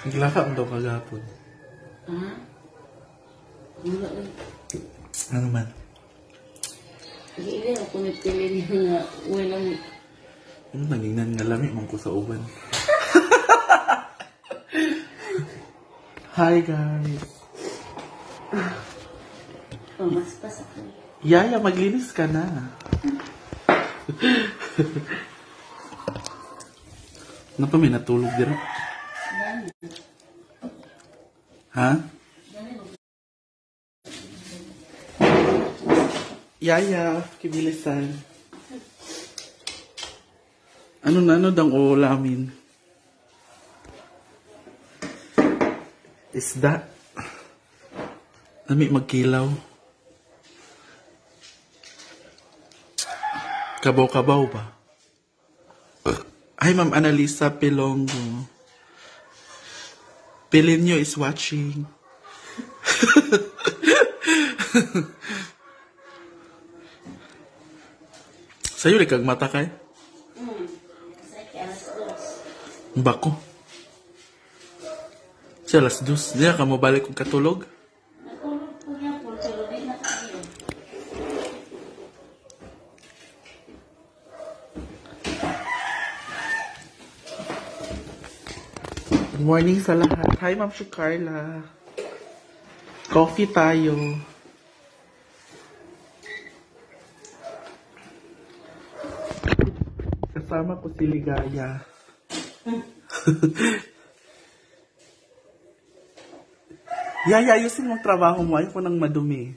Naglaka mo daw kagapon. Ha? Wala lang. Ano man? Hindi ako nagpili niya nga walang... Ano nagingnan nga lami man ko sa uban. Hi guys! Pamaspas ako. Yaya, maglinis ka na. Ano pa may natulog dira? Ha? Yaya, kibilisan. Ano na ano dang uulamin? Isda. Nami magkilaw. Kabaw-kabaw ba? Hi, Ma'am Annalisa Pilongo. Pilinyo is watching. Sa'yo, kag mata kay? Bako. Sa alas 2. Diya ka mo balik kong katulog? Natulog ko niya po, pero di na tayo. Good morning sa lahat. Hi, Ma'am Carla. Coffee tayo. Kasama ko si Ligaya. Yaya, ayusin mo ang trabaho mo. Ayaw ko nang madumi.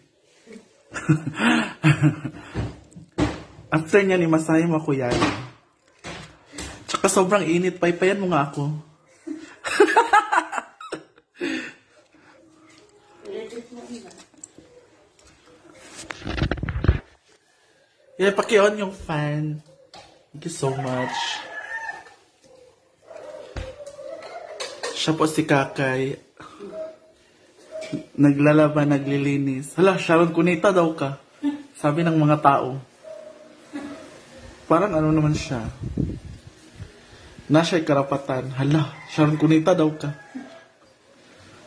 After niya ni Masaya mo ako, Yaya. Tsaka sobrang init. Paypayan mo nga ako. Yeah, paki-on yung fan. Thank you so much. Siya po si Kakay. Naglalaba, naglilinis. Hala, Sharon Cunita daw ka. Sabi ng mga tao. Parang ano naman siya. Nasa'y karapatan. Hala, Sharon Cunita daw ka.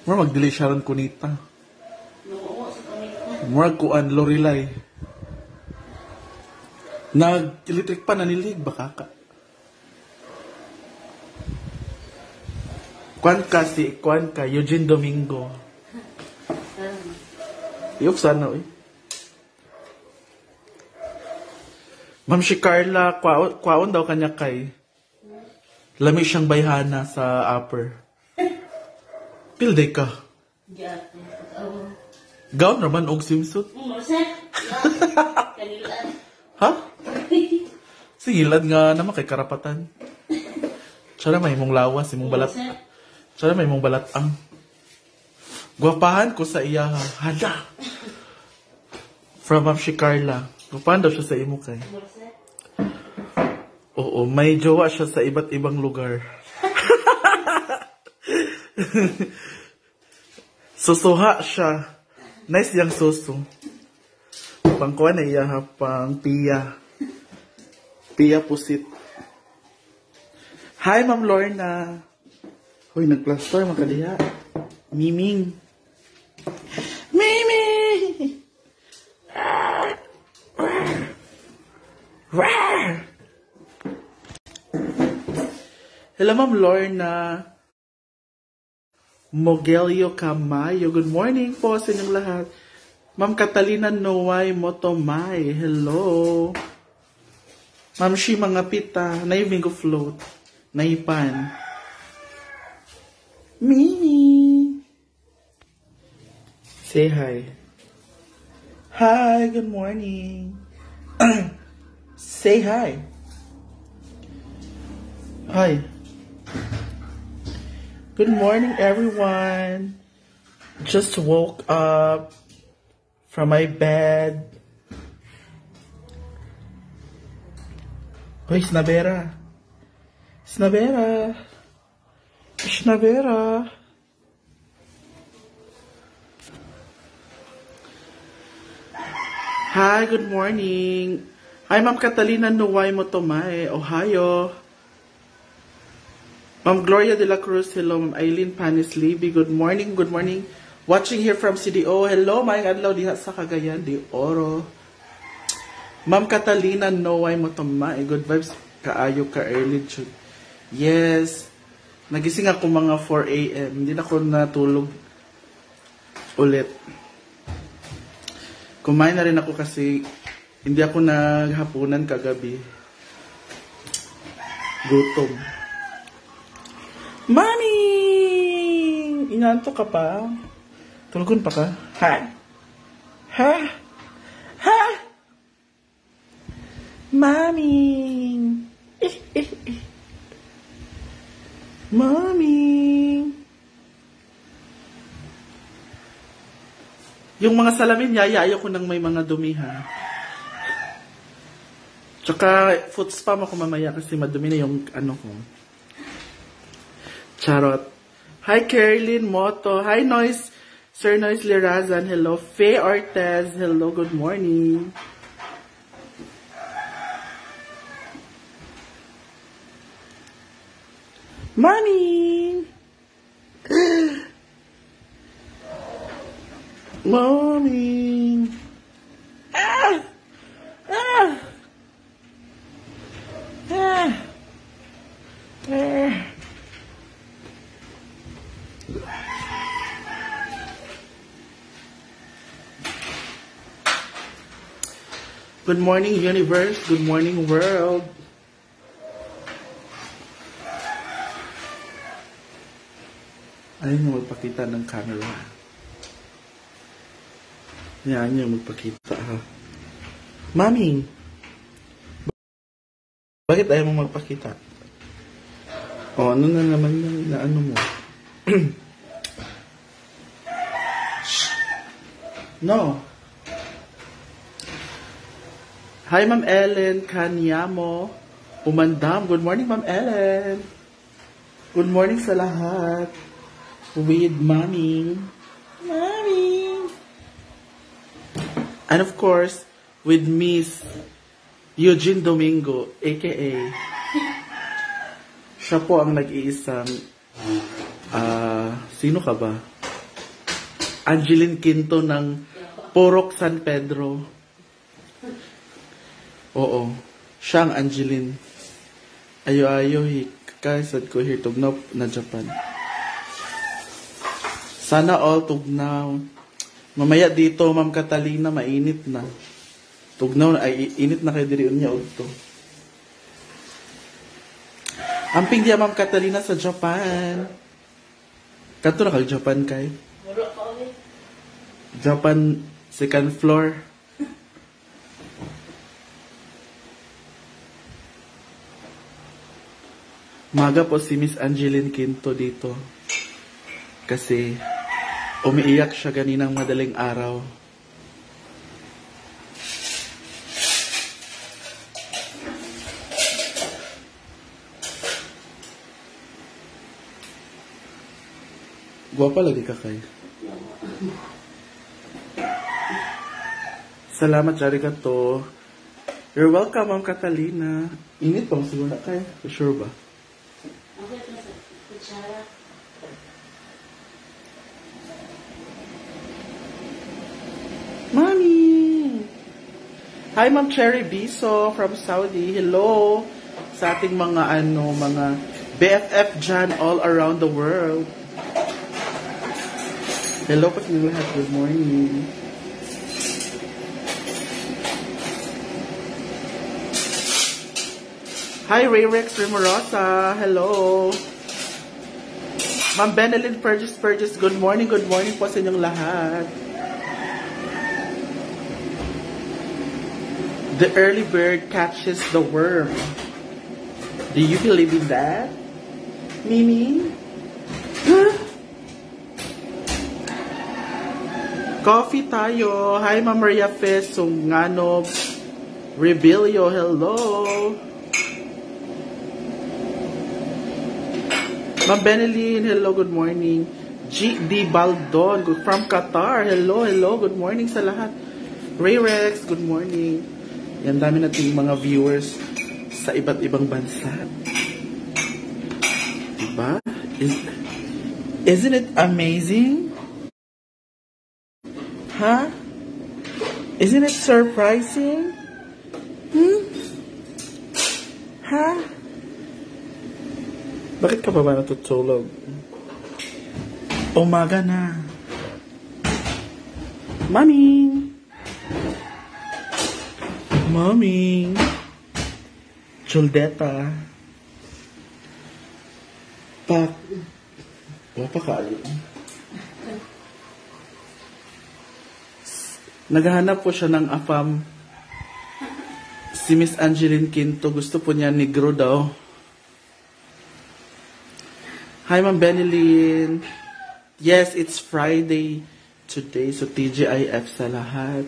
Mura mag-delay Sharon Cunita. Mura kuan, Lorelai. Nag-electric pa, nanilig, baka ka. Kuan ka, Eugene Domingo. Iyok sana, eh. Ma'am si Carla, kwaon daw kanya kay. Lami siyang bayhana sa upper. Pilday ka. Gown naman og swimsuit. Ha? Singilad nga naman kay karapatan. Tsara may mong lawas, imong balat. Tsara may mong balat ang. Gwapahan ko sa iya. Hala. From Ma'am si Carla. Gwapahan daw siya sa imo kay. Oo, may jowa siya sa iba't ibang lugar. Susuha siya. Nice yang susu. Pangkuan na iya ha, pang Pia. Pia Pusit. Hi, Ma'am Lorna. Hoy, nag-plaster, makadiha. Miming. Miming! Hello, Ma'am Lorna. Mogelio Camayo. Good morning po sa inyong lahat. Ma'am Catalina Noay Motomay. Hello. Ma'am Shi mga pita. Naibingo float. Naipan. Mimi. Say hi. Hi, good morning. Say hi. Hi. Good morning, everyone. Just woke up from my bed. Hoy, Snabera. Snabera. Snabera. Hi, good morning. Hi, Ma'am Catalina Nuway Motomay, Ohio. Ma'am Gloria de la Cruz, hello. Ma'am Eileen Panis Libby, good morning, good morning. Watching here from CDO, hello. Maayong adlaw diha sa Cagayan de Oro. Ma'am Catalina Noay Motoma, good vibes kaayo ka early jud. Yes. Nagising ako mga 4 a.m. Hindi na ako natulog ulit. Kumain na rin ako kasi hindi ako naghapunan kagabi. Gutom. Mami! Inanto ka pa? Tulugon pa ka? Ha? Ha? Ha? Mami! Mami! Yung mga salamin niya, ayaw ko nang may mga dumihan. Tsaka, foot spam ako mamaya kasi madumi na yung ano ko. Charot. Hi, Caroline Moto. Hi, Sir Noise Lirazan. Hello. Faye Ortez. Hello, good morning. Mommy! Mommy! Ah! Ah! Ah! Ah! Good morning, universe. Good morning, world. Ayaw niyo magpakita ng camera. Ayaw niyo magpakita, ha? Mami! Bakit ayaw mo magpakita? O, ano na naman yung inaano mo? No. Hi, Ma'am Ellen Kanyamo. Umandam. Good morning, Ma'am Ellen. Good morning sa lahat. With Mommy. Mommy. And of course, with Miss Eugene Domingo, a.k.a. siya po ang nag-iisang sino ka ba? Angeline Quinto ng Porok San Pedro. Oo. Siya ang Angeline. Ayo-ayo, hikasad ko here tugnaw na Japan. Sana all tugnaw. Mamaya dito, Ma'am Catalina, mainit na. Tugnaw, ay init na kay diriun niya to. Amping diya, Ma'am Catalina, sa Japan. Kanto na kag Japan kay? Japan, second floor. Maga po si Miss Angeline Quinto dito. Kasi umiiyak siya ganinang madaling araw. Guwapa lagi ka kay. Salamat, Jarigato. You're welcome, Ma'am Catalina. Init pa siguro na kay. Sure ba? Mommy! Hi, Ma'am Cherry Biso from Saudi. Hello sa ating mga mga BFF dyan all around the world. Hello po sa inyo lahat. Good morning. Hi, Rayrex Rimorosa. Hello. Ma'am Benelin Purges. Good morning po sa inyong lahat. The early bird catches the worm. Do you believe in that? Mimi? Huh? Coffee tayo. Hi, Ma'am Maria Fes Sunganob Rebelio. Hello. Ma'am Benelin, hello, good morning. G.D. Baldon from Qatar. Hello, good morning sa lahat. Rayrex, good morning. Yan, dami nating mga viewers sa iba't ibang bansa. Diba? Diba? Isn't it amazing? Huh? Isn't it surprising? Huh? Bakit ka pa ba natutulog? Umaga na. Mami! Mami! Chuldeta. Pak. Wapa kayo. Naghahanap po siya ng afam. Si Miss Angeline Quinto, gusto po niya negro daw. Hi, Ma'am Benilyn. Yes, it's Friday today, so TGIF sa lahat.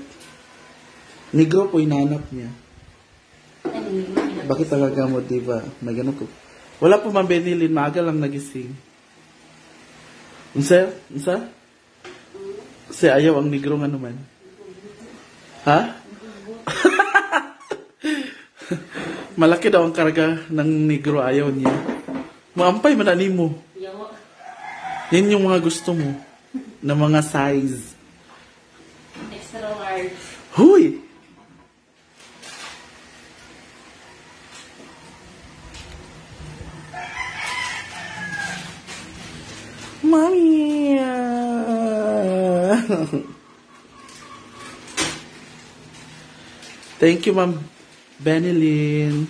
Negro po inanap niya. Bakit talaga mo, diba? May ganun ko. Wala po, Ma'am Benilyn. Maaga lang nagising. Unsa? Unsa? Kasi ayaw ang negro nga naman. Ha? Malaki daw ang karga ng negro, ayaw niya. Maampay man ani mo. Yan yung mga gusto mo. Na mga size. Extra large. Huy! Mommy! Thank you, Ma'am Benilyn.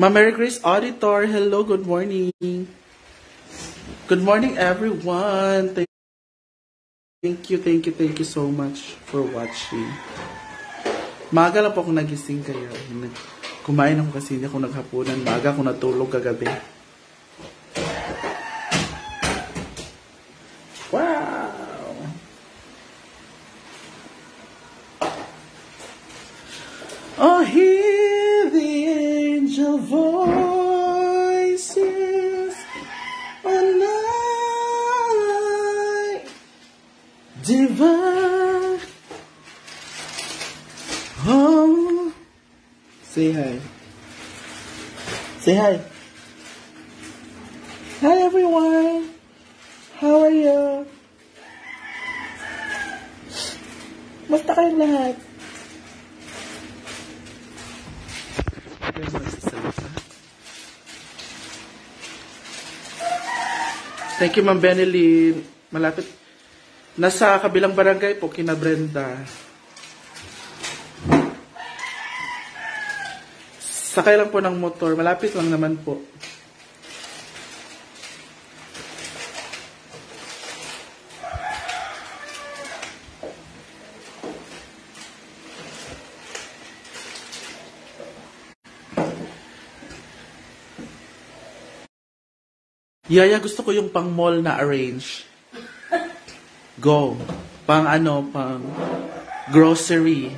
Ma'am Mary Grace Auditor, hello, good morning. Good morning, everyone. Thank you so much for watching. Maaga lang po akong nagising kaya. Kumain ako kasi hindi ako naghapunan. Maaga ako natulog kagabi. Wow! Oh, hear the angel voices on night divine. Oh, say hi. Say hi. Hi, everyone. How are you? Basta kayong lahat. Thank you, Ma'am Benilyn. Malapit. Nasa kabilang barangay po, kina Brenda. Sakay lang po ng motor. Malapit lang naman po. Yaya, gusto ko yung pang mall na arrange. Go. Pang grocery.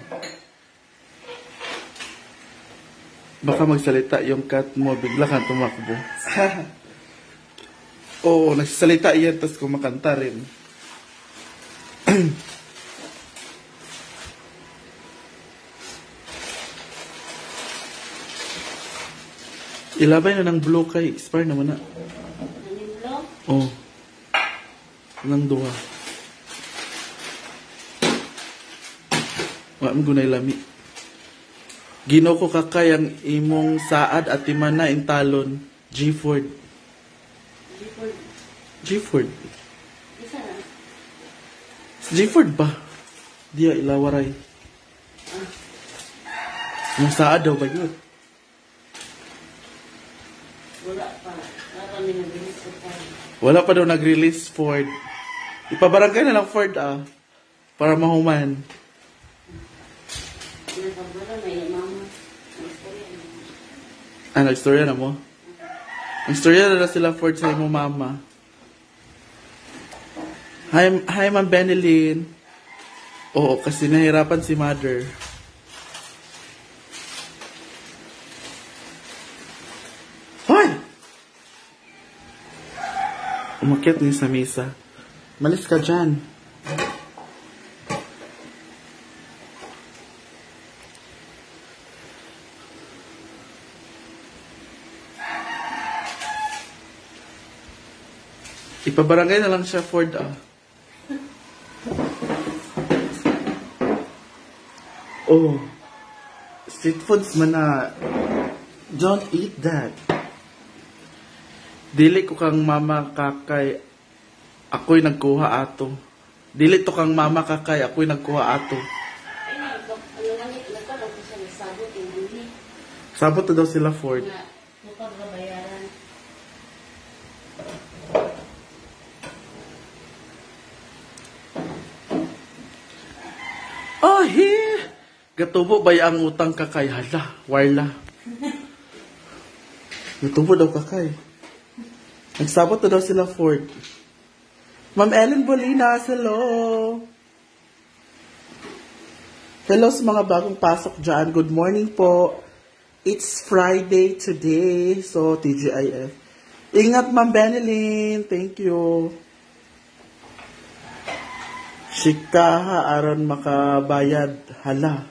Baka magsalita yung cat mo, bigla kang tumakbo. Oo, nagsasalita yan, tapos kumakanta rin. Ilabay na ng blue kay, expire naman na. Oh. Nang duha. Wa mo gunay lami. Gino ko kakay ang imong saad at timana in talon. G-Ford. G-Ford. Isa na. G-Ford ba? Diya ilawaray. Yung saad daw ba yun? Wala pa. Wala pa may nag-release sa time. Wala pa daw nag-release Ford. Ipabarangay na lang Ford para mahuman. Wala may mama. Nag-storya na mo? Nag-storya na sila Ford sa imo mama. Hi, Ma'am Benilyn. Oo, kasi nahirapan si Mother. Hoy! Umakyat niya sa mesa. Malis ka dyan. Ipabarangay na lang siya, Ford, ah. Oh. Street foods man na. Don't eat that. Dili ko kang mama kakay. Ako'y nagkuha ato. Dili to kang mama kakay. Ako'y nagkuha ato. Ay, nagkaroon ko siya ng sabot yung buli. Sabot na daw sila, Ford. Na, napagbabayaran. Oh, here! Gatubo ba ang utang kakay? Hala, warla. Gatubo daw kakay. Nagsabot na daw sila, Ford. Ma'am Ellen Bolinas, hello! Hello sa mga bagong pasok dyan. Good morning po. It's Friday today. So, TGIF. Ingat, Ma'am Benelin. Thank you. Shikaha aron makabayad. Hala.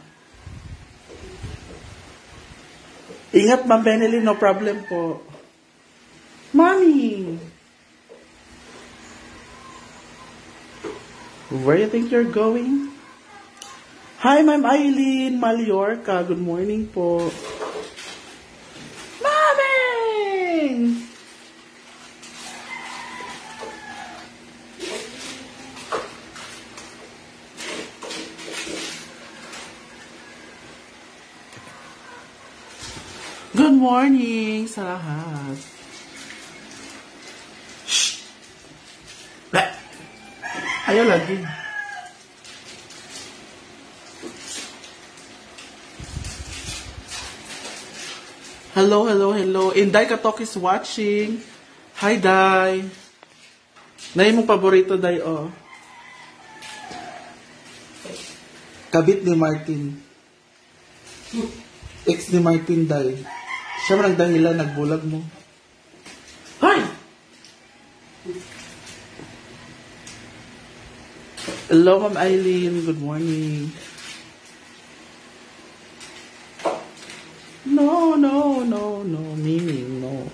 Ingat, Ma'am Benelin. No problem po. Mommy! Where you think you're going? Hi, Ma'am Eileen Mallorca. Good morning po. Mommy! Good morning sa lahat. Shh! Bleh! Ayaw lagi. Hello, hello, hello. Inday Katok is watching. Hi, Day. Nay mong paborito, Day, oh. Kabit ni Martin. Ex ni Martin, Day. Siya man ang dahilan, nagbulag mo. Hi! Hello, Ma'am Eileen. Good morning. No, no, no, no. Mimi, no.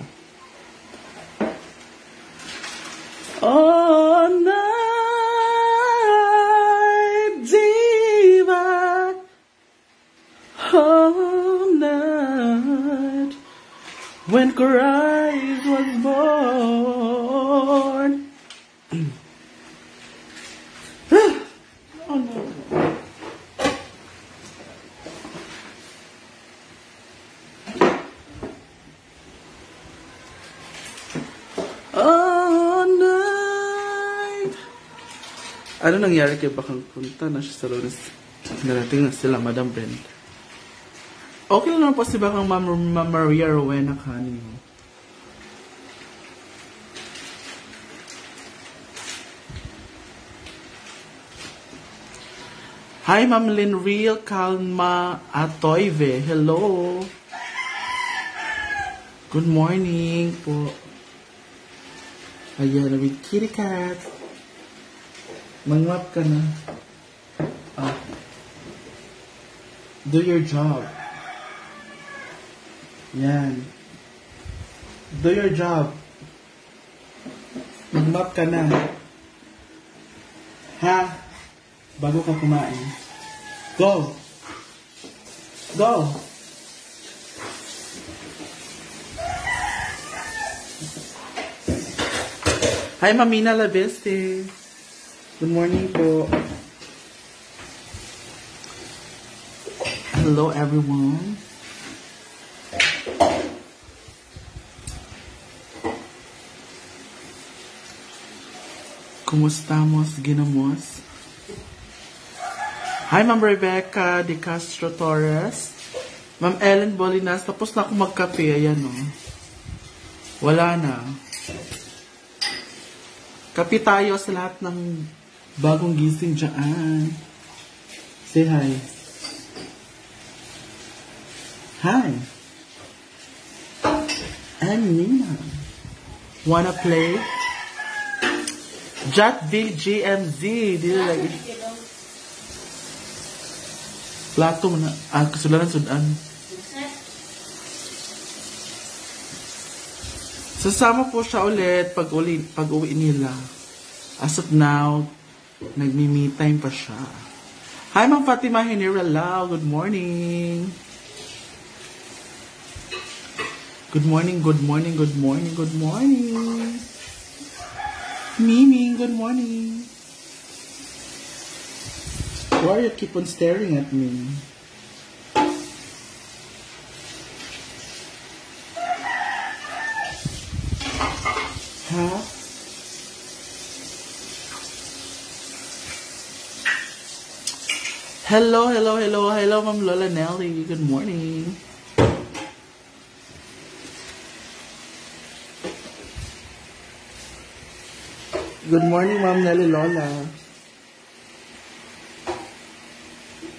All night, diva. All night, when Christ was born. Oh no. All night. Ano nangyari kay Bakang punta na siya sa Lunes? Narating na sila, Madam Brenda. Okay lang naman po si Bakang Ma'am Maria Rowena kanino. Hi, Ma'am Linreal Calma Atoyve. Hello. Good morning po. Ayan, with kitty cat. Mangwap ka na. Ah. Do your job. Yan. Do your job. Mangwap ka na. Ha? Bago ka kumain. Go! Go! Hi, Mamina Labeste. Good morning po. Hello, everyone. Kumustamos, ginamos? Hi, Ma'am Rebecca De Castro Torres. Ma'am Ellen Bolinas. Tapos na ako magkape. Ayan, o. Wala na. Kape tayo sa lahat ng bagong gising dyan. Say hi. Hi. And Nina. Wanna play? Jatville GMZ. Dili like plato na. Kasularan sudan. Sasama po siya ulit pag uwi nila. As of now, nagmi-me time pa siya. Hi, Ma'am Fatima Heniralao. Good morning. Good morning, good morning, good morning, good morning. Mimi, good morning. Why you keep on staring at me? Huh? Hello, hello, hello, hello, Ma'am Lola Nelly. Good morning. Good morning, Ma'am Nelly Lola.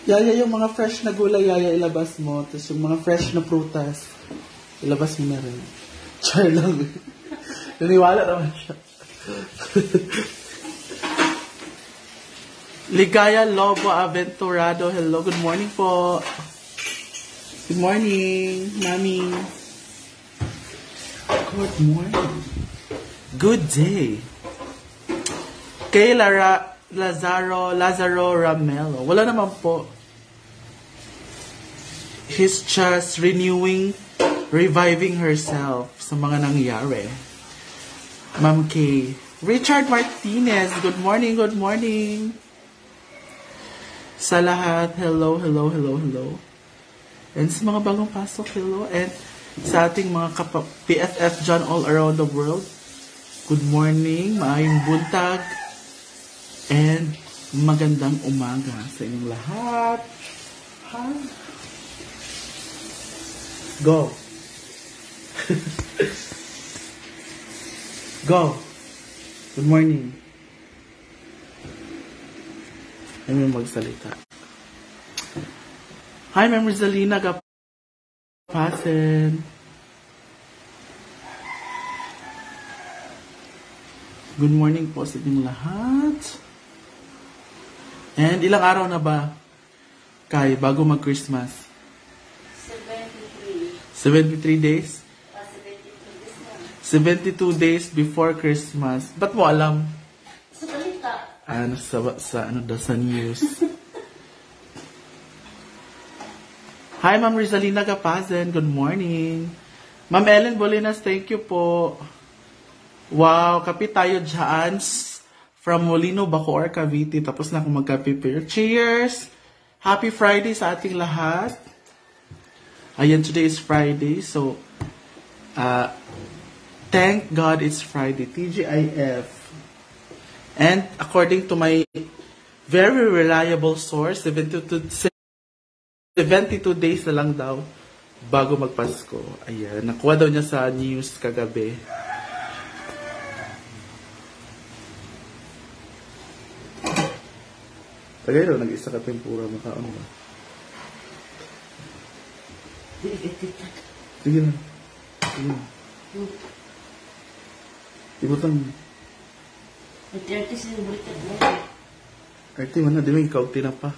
Yaya, yung mga fresh na gulay, Yaya, ilabas mo. Tapos yung mga fresh na prutas, ilabas mo na rin. Char lang. Naniwala naman siya. Ligaya Lobo Aventurado. Hello, good morning po. Good morning, Mami. Good morning. Good day. Kay Lazaro Ramelo. Wala naman po. He's just reviving herself sa mga nangyari. Ma'am Kay. Richard Martinez. Good morning, good morning. Sa lahat, hello, hello, hello, hello. And sa mga bagong pasok, hello. And sa ating mga PFF dyan all around the world, good morning, maayong buntag, and magandang umaga sa inyong lahat. Hi. Go. Go. Good morning. Ay, magsalita. Hi, Ma'am Rizalina Gapasen. Good morning po sa inyong lahat. And ilang araw na ba, Kay, bago mag-Christmas? 73 days? 72 days before Christmas. Ba't mo alam? Sa balita. Sa news. Hi, Ma'am Rizalina Gapazen. Good morning. Ma'am Ellen Bolinas, thank you po. Wow, kape tayo dyan. From Molino, Bacoor, Cavite. Tapos na akong magka-prepare. Cheers! Happy Friday sa ating lahat. Ayan, today is Friday. So, thank God it's Friday. TGIF. And according to my very reliable source, 72 days na lang daw bago magpasko. Ayan, nakuha daw niya sa news kagabi. Tagay daw, nag-isa ka tempura, makaon ba? Sige na. Sige na. Ibutang mo. Ati-ati sa balita mo. Arte, man na, di mo ikaw tinapa.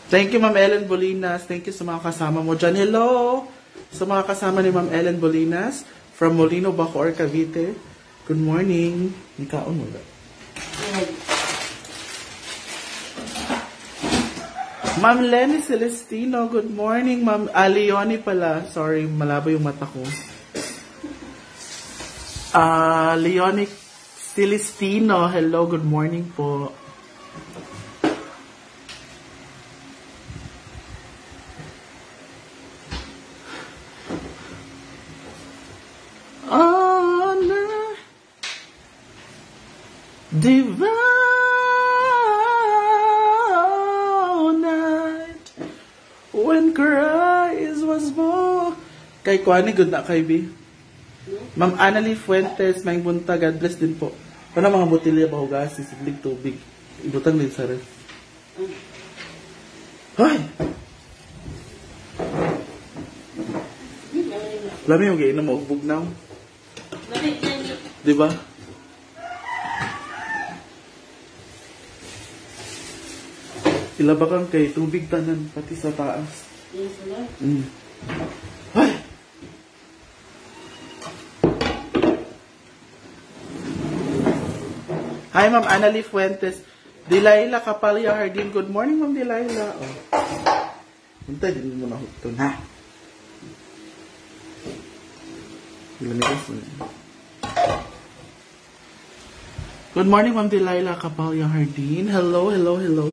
Thank you, Ma'am Ellen Bolinas. Thank you sa mga kasama mo dyan. Hello! Sa mga kasama ni Ma'am Ellen Bolinas from Molino, Bacoor, Cavite. Good morning. Ikaon mo ba? Ma'am Lenny Celestino, good morning. Ma'am Leonie pala. Sorry, malabo yung mata ko. Leonie Celestino, hello, good morning po. Honor, divine night, when Christ was born. Kay Kwani, good na kay B. Ma'am Annalie Fuentes, may buntag, God bless din po. Paano mga botilya pa hugas, sisiblig tubig. Ibutang din sa ref. Hoy! Lami yung gainom mo, ugbog na. Diba? Ilabakang kay tubig tanan, pati sa taas. Hoy! Hi, Ma'am Annalie Fuentes. Delilah Capalio Hardin. Good morning, Ma'am Delilah. Oh. Punta, din mo na ito na. Good morning, Ma'am Delilah Capalio Hardin. Hello, hello, hello.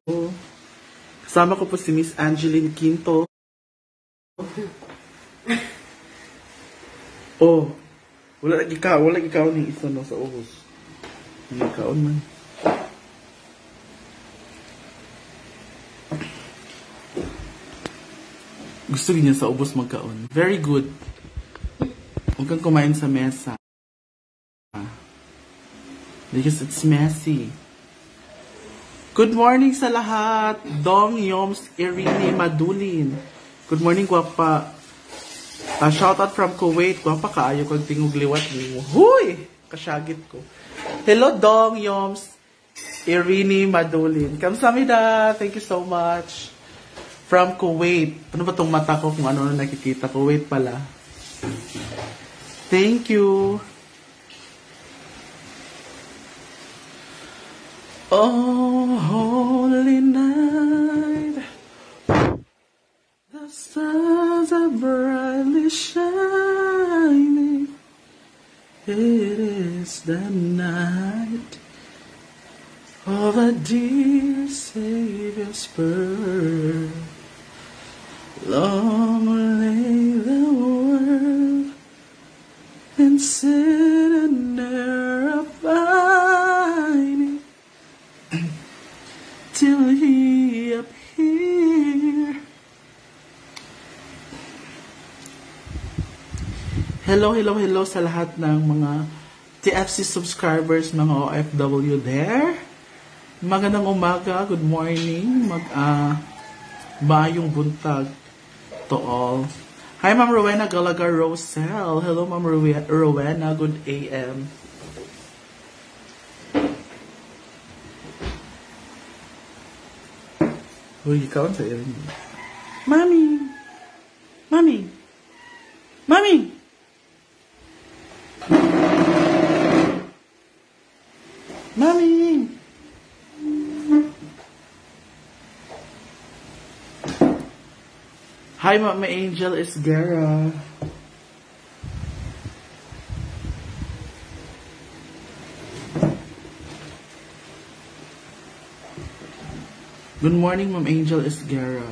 Kasama ko po si Miss Angeline Quinto. Oh, wala ikaw ni isa no sa ubos. Hindi kaon man. Gusto niya sa ubos magkaon. Very good. Huwag kang kumain sa mesa. Because it's messy. Good morning sa lahat. Dong Yoms Irene Madulin. Good morning, guwapa. Shout out from Kuwait. Guwapa kaayo kong tingog liwat mo. Huy! Kasyagit ko. Hello, Dong Yoms Irene Madulin. Kamsamida. Thank you so much. From Kuwait. Ano ba tong mata ko kung ano na nakikita? Kuwait pala. Thank you. Oh, holy night, the stars are brightly shining. It is the night of a dear Savior's birth. Long lay the world and sit and ne'er abiding till he appear. Hello, hello, hello sa lahat ng mga TFC subscribers, mga OFW there. Magandang umaga, good morning, maayong buntag to all. Hi, Ma'am Rowena Gallagher Rosel. Hello, Ma'am Rowena, good AM. Uy, ikaw sa irin. Mami! Mami! Mami! Mami! Hi, Mama Angel Esguerra. Good morning, Ma'am Angel Esguerra.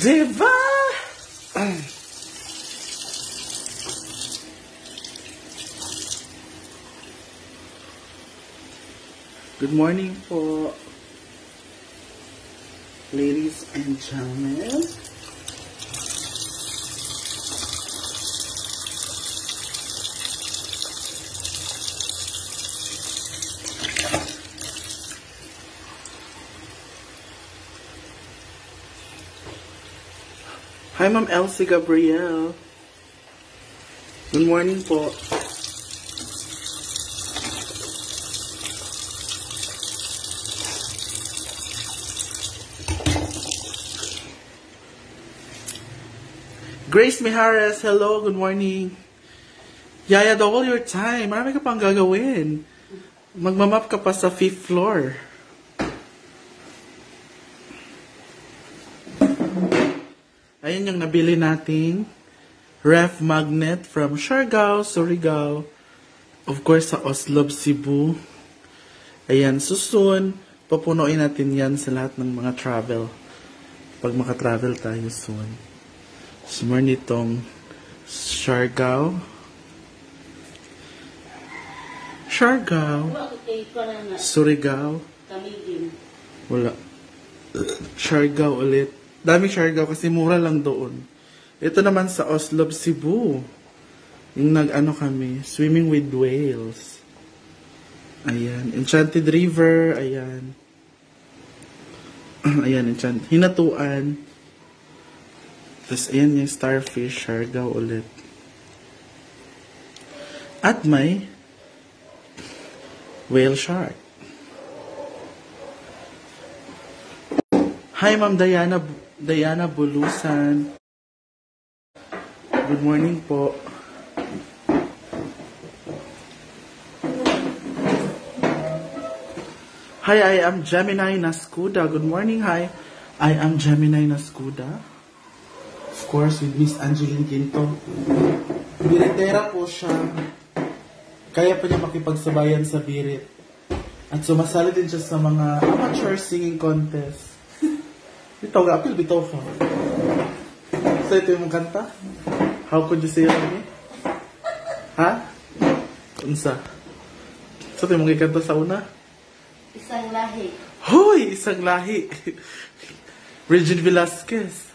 Diva! Good morning po, ladies and gentlemen. Hi, Ma'am Elsie Gabriel. Good morning po. Grace Mijares, hello, good morning. Yaya, double your time. Marami ka pang gagawin. Magmamap ka pa sa 5th floor. Ayan yung nabili nating ref magnet from Siargao, Surigao. Of course, sa Oslob, Cebu. Ayan, soon, papunuin natin yan sa lahat ng mga travel. Pag makatravel tayo soon. Sumar nitong Siargao. Surigao. Wala. Siargao ulit. Dami Siargao kasi mura lang doon. Ito naman sa Oslob, Cebu. Yung nag-ano kami, swimming with whales. Ayan. Enchanted River. Ayan. Ayan, Enchanted. Hinatuan. Tapos, ayan yung Starfish. Siargao ulit. At may Whale shark. Hi, Ma'am Diana Bulusan. Good morning po. Hi, I am Gemini Nascuda. Good morning, hi. I am Gemini Nascuda. Of course, with Miss Angeline Quinto. Biritera po siya. Kaya pa niya makipagsabayan sa birit. At sumasali din siya sa mga amateur singing contest. Bitaw ga, apil bitaw ka. So ito yung kanta? How could you say it me? Ha? Unsa? So ito yung kanta sa una? Isang lahi. Hoy! Isang lahi. Regine Velasquez.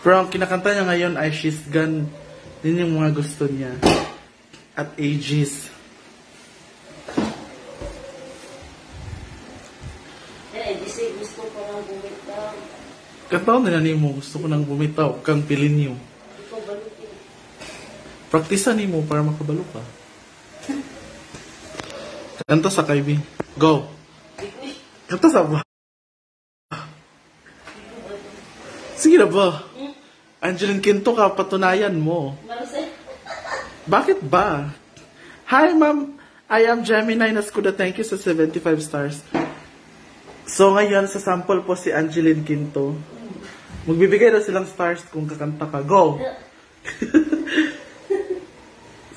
Pero ang kinakanta niya ngayon ay She's Gone. Din yung mga gusto niya. At Aegis. Gusto ko nang bumitaw. Kataon na ni mo. Gusto ko nang bumitaw. Kang pilin niyo. Ikaw balutin. Praktisan ni mo para makabalo ka. Kanta sa kaibi. Go! Kanta sa ba? Sige na ba? Angeline Quinto ka, patunayan mo. Bakit ba? Hi, ma'am. I am Gemini Nascuda. Thank you sa 75 stars. So, ngayon, sa sample po si Angeline Quinto. Magbibigay daw silang stars kung kakanta ka. Go!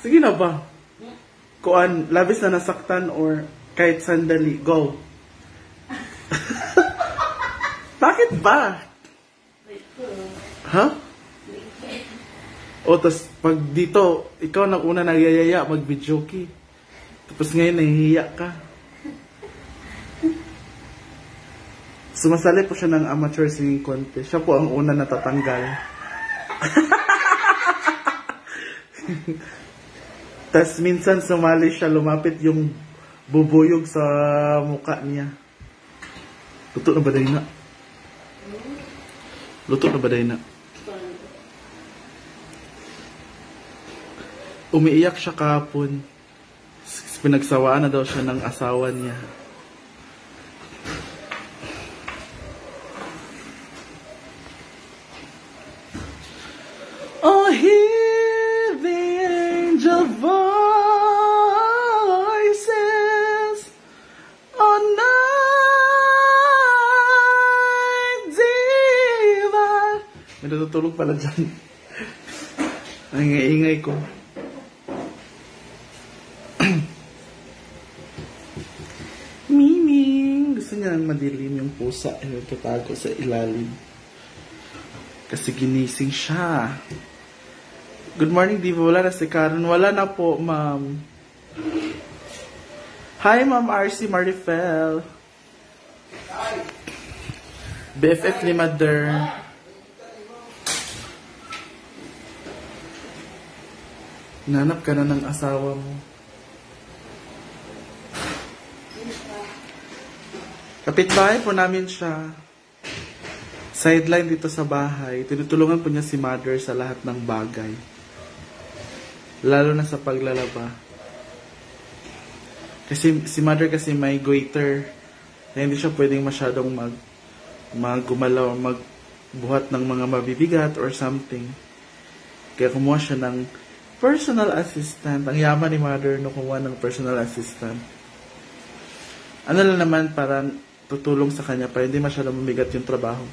Sige na ba? Kuan, labis na nasaktan or kahit sandali. Go! Bakit ba? Ha? O, tas pag dito, ikaw na una nagyayaya, mag-videoke. Tapos ngayon, nahihiya ka. Sumasali po siya ng amateur singing contest. Siya po ang una natatanggal. Tas minsan sumali siya, lumapit yung bubuyog sa mukha niya. Luto na ba day na? Luto na ba day na? Umiiyak siya kahapon. Pinagsawaan na daw siya ng asawa niya. Oh, hear the angel voices on night diva. May natutulog pala dyan. Ang ingay ko. Miming! Gusto niya ng madilim yung pusa. Nagkatago sa ilalim. Kasi ginising siya. Good morning, Diva. Wala na si Karen. Wala na po, ma'am. Hi, Ma'am RC Marifel. BFF ni Mother. Nanap ka na ng asawa mo. Kapitbahay po namin siya. Sideline dito sa bahay. Tinutulungan po niya si Mother sa lahat ng bagay. Lalo na sa paglalaba. Kasi si Mother kasi may goiter. Kaya hindi siya pwedeng masyadong maggumalaw, magbuhat ng mga mabibigat or something. Kaya kumuha siya ng personal assistant. Ang yaman ni Mother no kumuha ng personal assistant. Ano lang naman para tutulong sa kanya para hindi masyadong mabigat yung trabaho.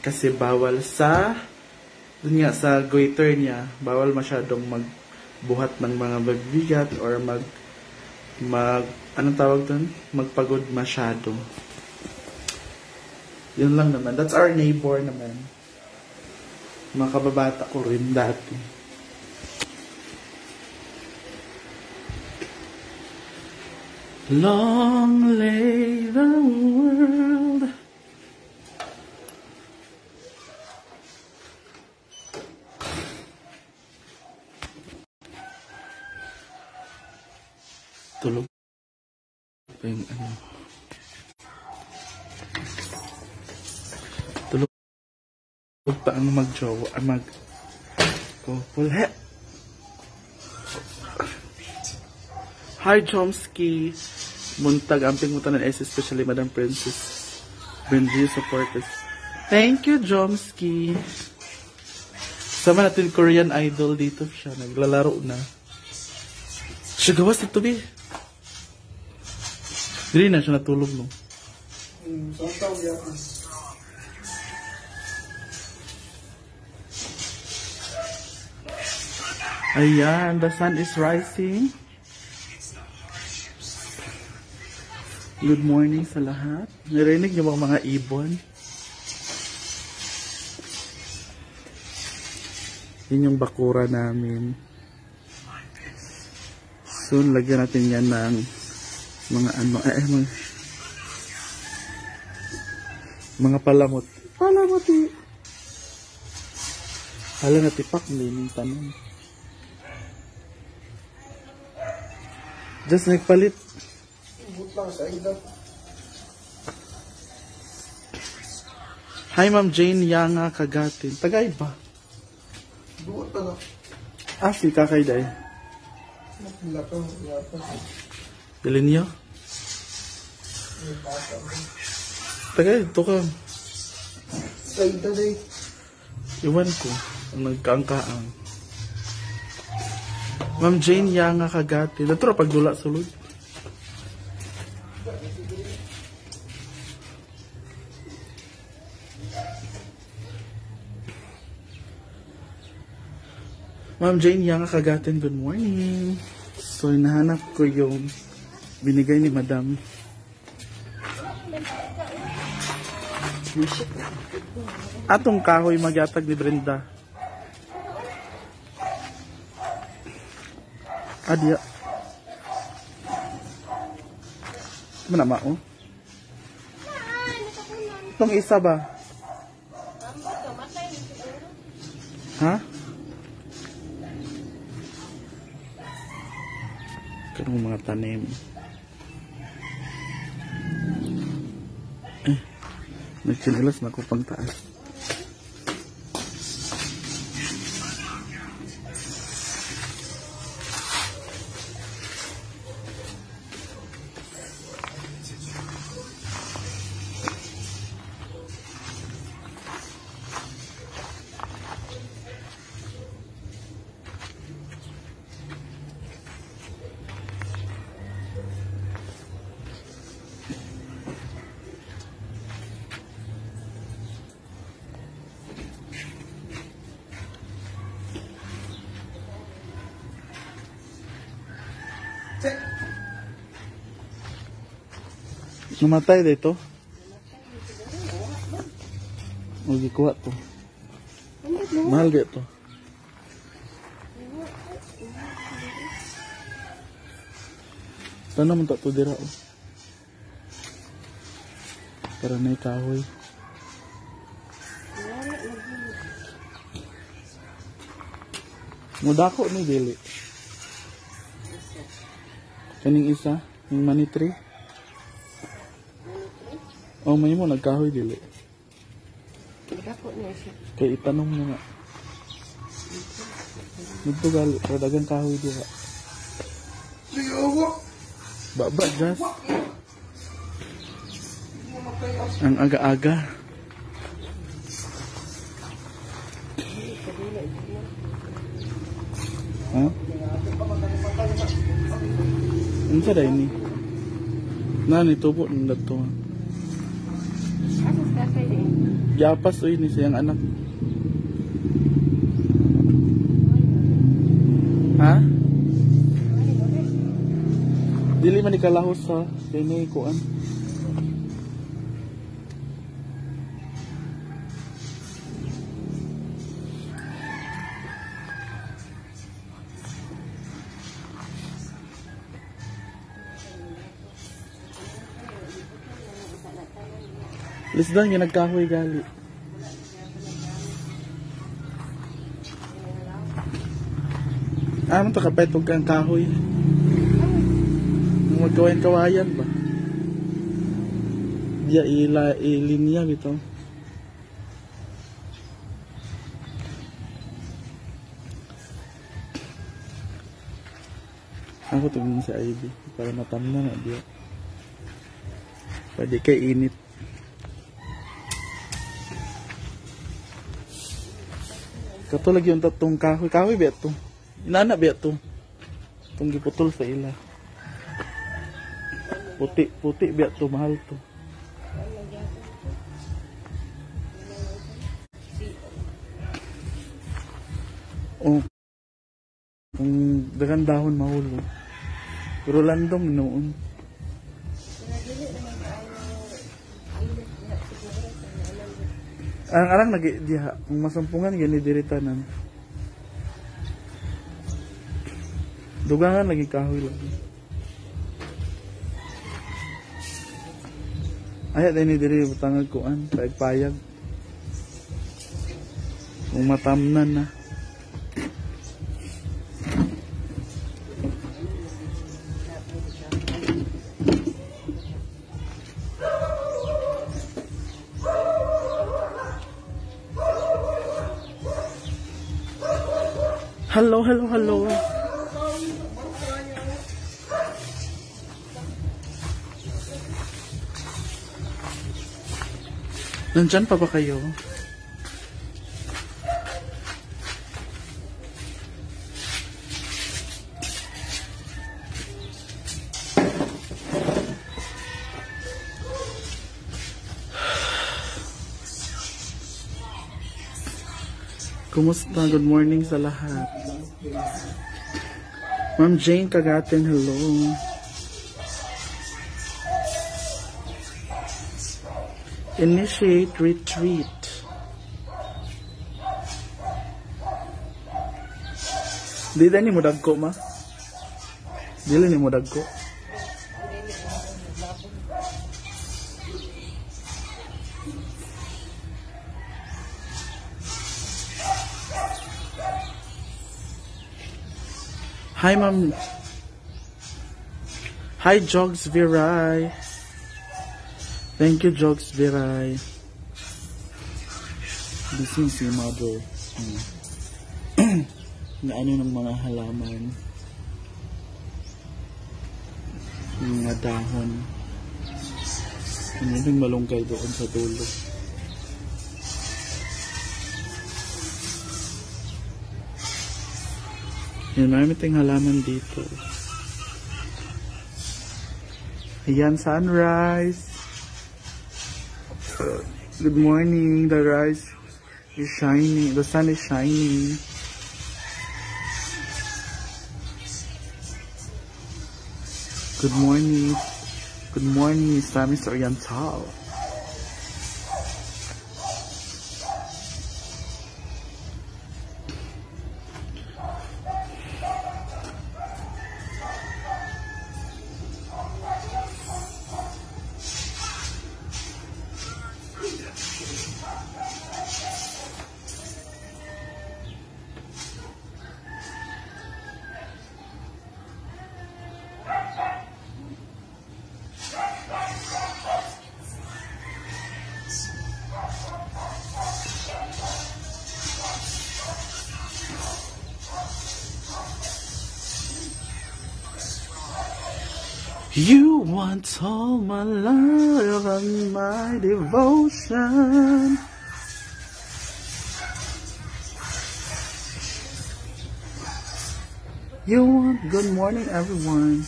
Kasi bawal sa dun nga sa goiter niya, bawal masyadong magbuhat ng mga mabibigat or anong tawag dun? Magpagod masyado. Yun lang naman. That's our neighbor naman. Mga kababata ko rin dati. Long lay the world. Tulog pa yung ano. Tulog pa ang mag-jowa, couple. Hi, Chomsky. Muntag, amping mo tanan S, especially Madam Princess. Benji supporters. Thank you, Chomsky. Sama natin Korean idol dito siya. Naglalaro na. Siya gawas dito, be. Hindi na siya natulog, no? Ayan, the sun is rising. Good morning sa lahat. Narinig niyo ba ang mga ibon? Yun yung bakura namin. Soon, lagyan natin yan ng mga ano, mga palamot. Palamot eh. Hala na tipak, lining tanong. Just nagpalit. Hi, Ma'am Jane Yanga Kagatin. Tagay ba? Si Kakay Day. Bilin niyo? Tagay, ito ka. Iwan ko. Nagkaangkaang. Ma'am Jane Yanga Kagatin. Ito na pagdula sulod. Ma'am Jane Yang Kagatin, good morning. So, hinahanap ko yung binigay ni Madam. Atong kahoy magyatag ni Brenda. Adya. Manama oh. Itong isa ba? Ha? Karong mga tanim. Nagchinilas na ako pang taas. Namatay dito. O gikuha to. Mahal dito. Sana man to dira oh. Para may kahoy. Mudako ni dili. Kaning isa, yung money tree. Oh, may mo nagkahoy dili. Dako niya siya. Kaya itanong mo nga. Nito gali, kadagang kahoy dira. Baba, gas. Ang aga-aga. Ha? Ano sa dahi ni? Nani, tubo ng dato. Yapas o ini siyang anak. Ha? Dili man ikalahos sa kini kuan. Lisdan yung nagkahoy gali. Ano to kapit huwag kang kahoy? Magkawain kawayan ba? Dia ilinya gitu. Ako tingin sa Ivy para matamna na dia. Pwede kay init. Katulad yung tatong kahoy. Kahoy ba ito? Inana ba ito? Itong giputol sa ila. Puti ba ito? Mahal to. Oh. Kung dagan dahon mahulog. Pero landong noon. Ang arang diha, ang masampungan gani diritanan. Dugangan lagi kahoy lagi. Ay dai ni diri butangag kuan, payag. Kung matamnan na. Hello. Nandyan pa ba kayo? Kumusta? Good morning sa lahat. Ma'am Jane Kagatin, hello. Initiate retreat. Di ni mo dagko, ma? Dili ni mo dagko. Hi, ma'am. Hi, Jogs Viray. Thank you, Jogs Viray. This is si mother. Na ano ng mga halaman. Mga dahon. Ano yung malunggay doon sa dulo. Yan, marami tayong halaman dito. Ayan, sunrise. Good morning. The rise is shining. The sun is shining. Good morning. Good morning, Islamic Oriental. You want all my love and my devotion. You want good morning, everyone.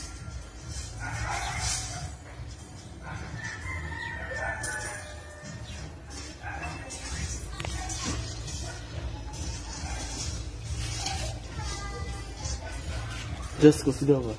Just go sit down.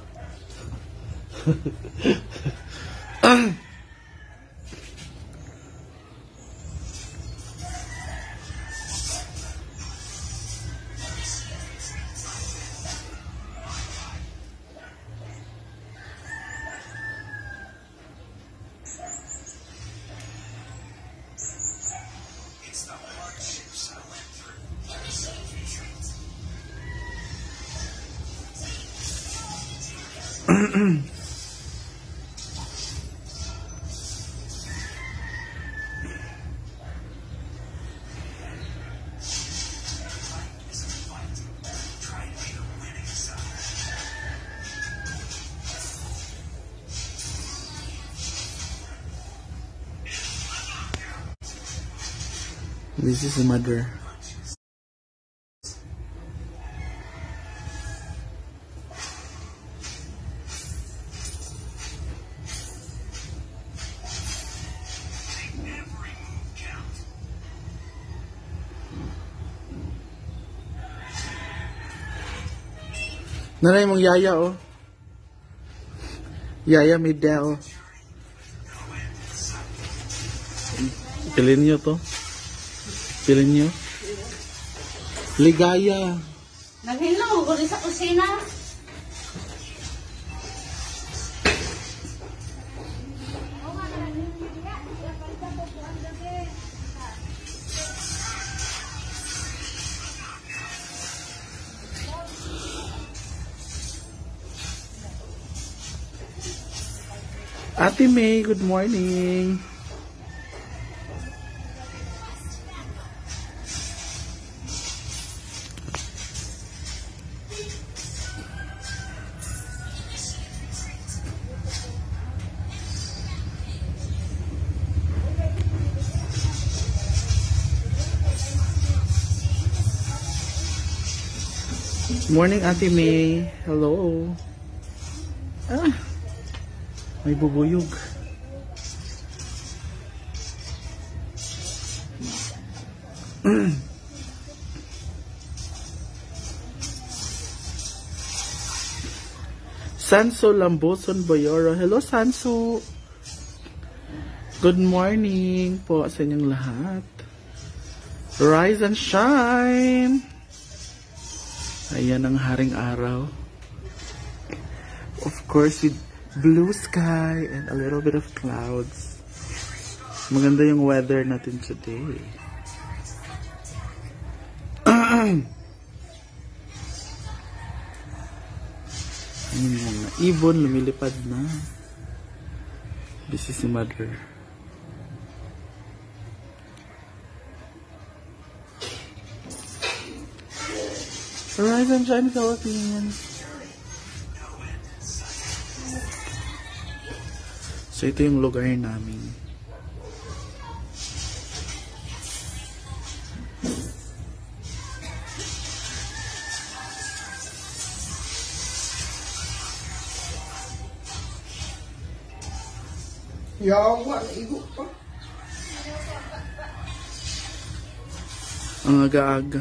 This is the mother. Nanay mong yaya, oh. Yaya Midel. Pilin nyo to. Pilin nyo. Ligaya. Naghilong ko sa kusina. Ate May, good morning. Morning, Ate May. Hello. Ah, may bubuyog. Sanso Lamboson Boyoro. Hello, Sanso. Good morning po sa inyong lahat. Rise and shine. Ayan ang haring araw. Of course, with blue sky and a little bit of clouds. Maganda yung weather natin today. Yung mga ibon lumilipad na. This is the mother. Rise and shine, Philippines. So ito yung lugar namin. Yawa, naigo pa. Ang aga-aga.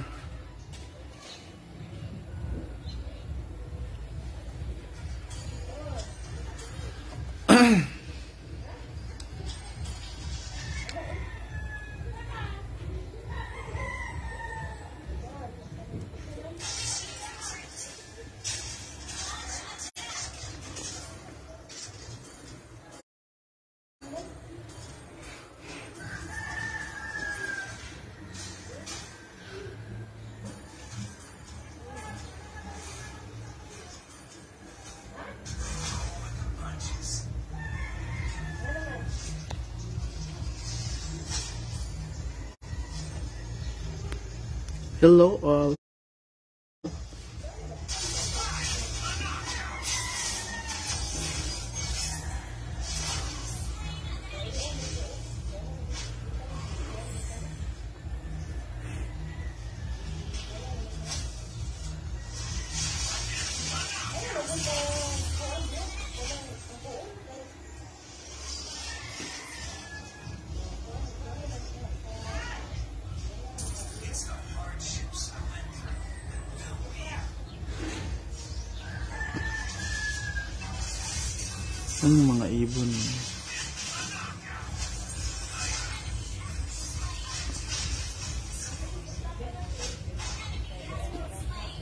Hello all. Ang mga ibon.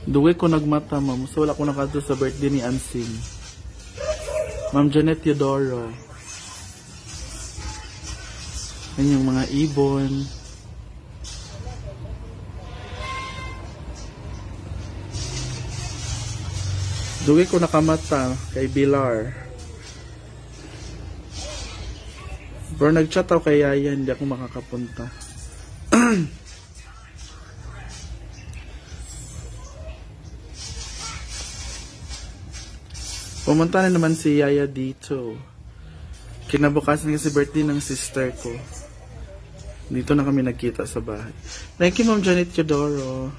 Duwe ko nagmata, ma'am. So wala ko nakadto sa birthday ni Ansing. Ma'am Janet Teodoro. Yan yung mga ibon. Duwe ko nakamata kay Bilar. Pero nag-chat ako kay Yaya, hindi ako makakapunta. Pumunta na naman si Yaya dito. Kinabukasan kasi birthday ng sister ko. Dito na kami nagkita sa bahay. Thank you, Ma'am Janet Teodoro.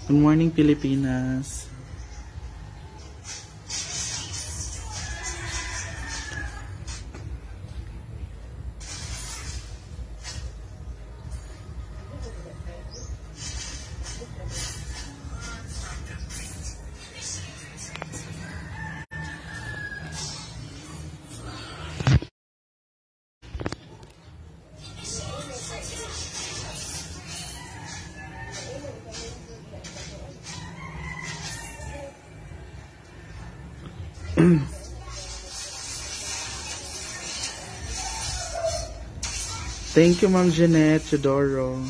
Good morning, Pilipinas. Thank you, Ma'am Jeanette Teodoro.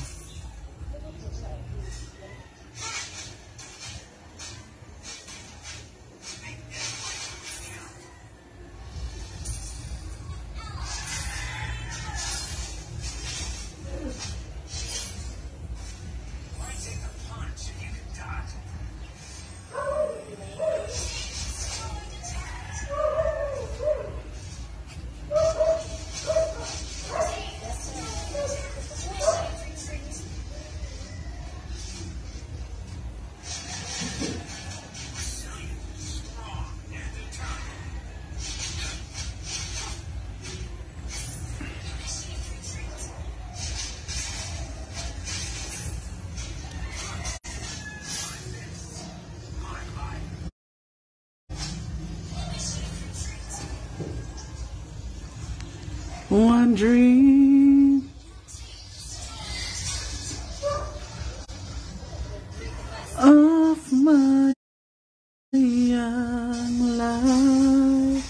One dream. Of my young life.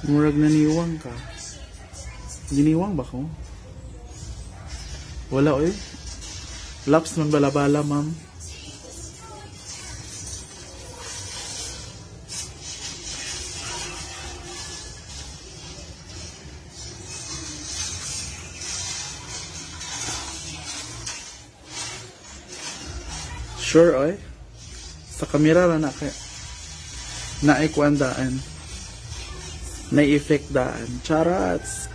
Murag naniwang ka. Giniwang ba ko? Wala eh. Laps man balabala, ma'am. Sure, oy. Sa kamera na naikuandaan. Na-effect daan. Charats.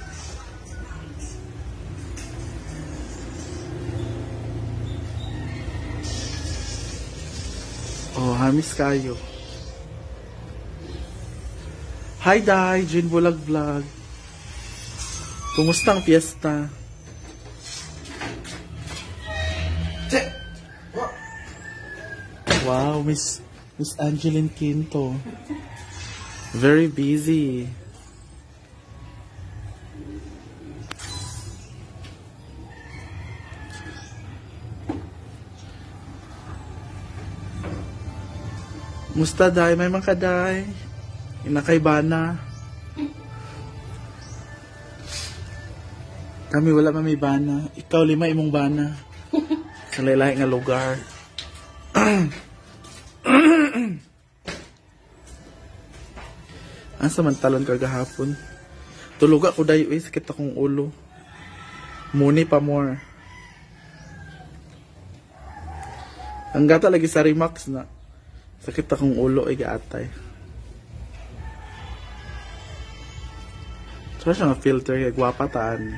Oh, hamis kayo. Hi, Dai. Jin Bulag Vlog. Kumusta ang fiesta? Wow, Miss Angeline Quinto. Very busy. Musta, Day? May mga Day? Inakay bana. Kami wala may bana. Ikaw lima imong bana. Sa lahi nga lugar. Ang samantalan ka gahapon. Tulog ako dayo eh, sakit akong ulo. Muni pa more. Ang gata lagi sa Remax na. Sakit akong ulo ay gaatay. Saan siya nga filter kay gwapa taan.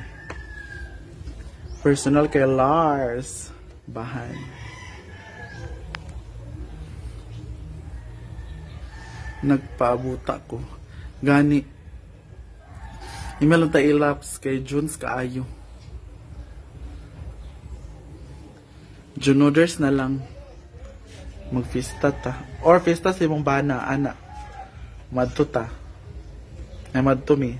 Personal kay Lars. Bahan. Nagpaabuta ko. Gani. Email lang tayo ilaps kay Junes kaayo. Junoders na lang. Mag-fiesta ta. Or fiesta sa imong bana, ana. Madto ta. Ay madto mi.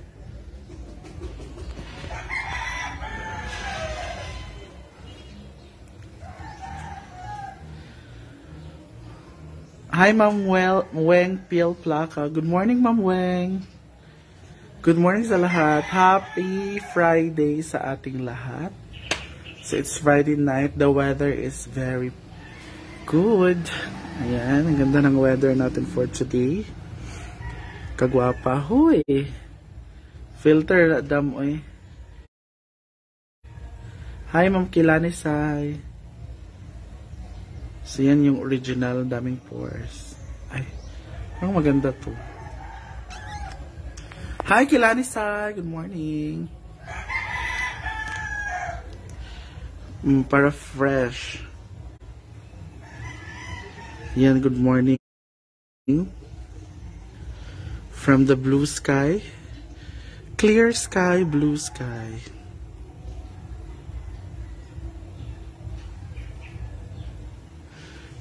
Hi, Ma'am Weng Piel Plaka. Good morning, Ma'am Weng. Good morning sa lahat. Happy Friday sa ating lahat. So, it's Friday night. The weather is very good. Ayan, ang ganda ng weather natin for today. Kagwapa. Huy! Filter na damoy. Hi, Ma'am Kilani Sai. So, yan yung original, daming pores. Ay, ang maganda to. Hi, Kilani Sai. Good morning. Para fresh. Yan, good morning. From the blue sky. Clear sky, blue sky.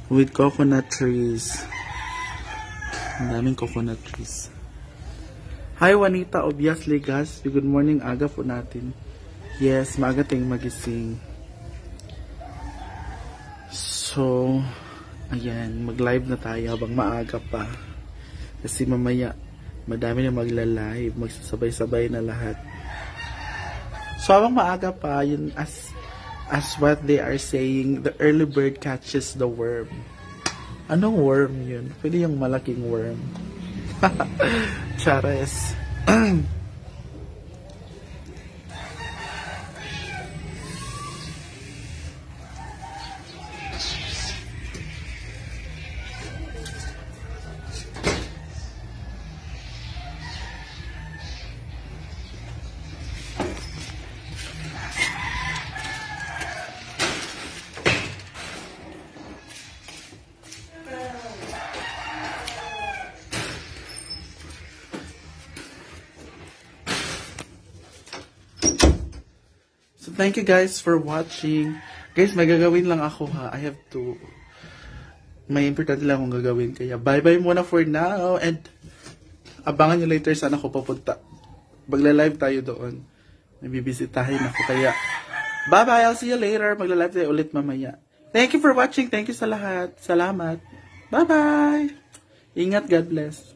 With coconut trees. Ang daming coconut trees. Hi, Juanita. Obviously, guys. Good morning. Aga po natin. Yes, maaga tayong magising. So, ayan. Mag-live na tayo habang maaga pa. Kasi mamaya, madami na magla-live. Magsasabay-sabay na lahat. So, habang maaga pa, yun as what they are saying, the early bird catches the worm. Anong worm yun? Pwede yung malaking worm. Chares. So, thank you guys for watching. Guys, may gagawin lang ako ha. I have to... May importante lang akong gagawin. Kaya, bye-bye muna for now. And, abangan nyo later saan ako papunta. Magla-live tayo doon. May bibisitahin ako. Kaya, bye-bye. I'll see you later. Magla-live tayo ulit mamaya. Thank you for watching. Thank you sa lahat. Salamat. Bye-bye. Ingat. God bless.